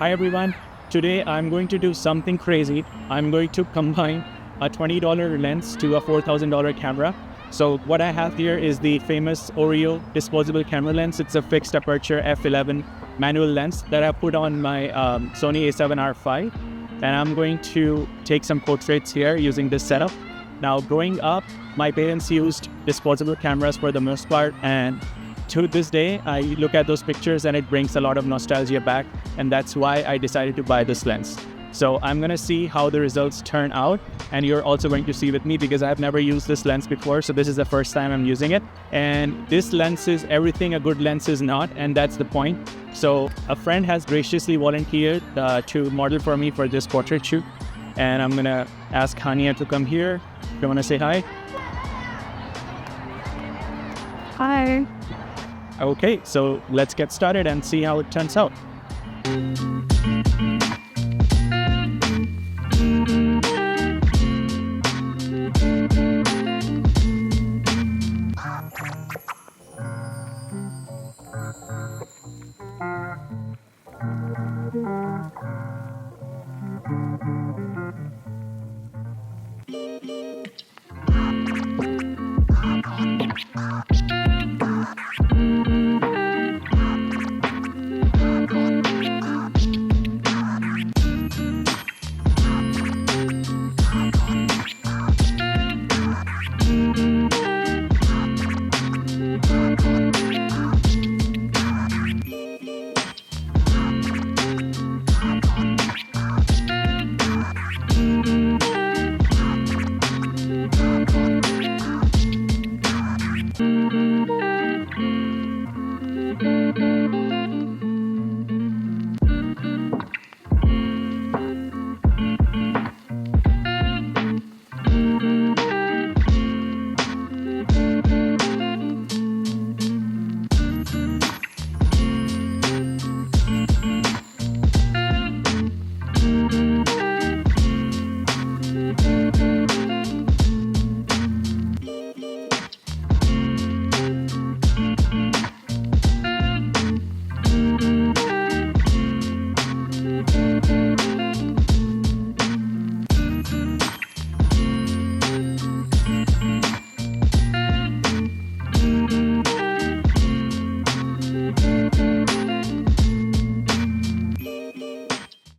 Hi everyone, today I'm going to do something crazy. I'm going to combine a $20 lens to a $4,000 camera. So what I have here is the famous Oreo disposable camera lens. It's a fixed aperture f11 manual lens that I put on my Sony A7RV. And I'm going to take some portraits here using this setup. Now growing up, my parents used disposable cameras for the most part, and to this day, I look at those pictures and it brings a lot of nostalgia back, and that's why I decided to buy this lens. So I'm going to see how the results turn out, and you're also going to see with me because I've never used this lens before, so this is the first time I'm using it. And this lens is everything a good lens is not, and that's the point. So a friend has graciously volunteered to model for me for this portrait shoot, and I'm going to ask Hania to come here. If you want to say hi. Hi. Okay, so let's get started and see how it turns out.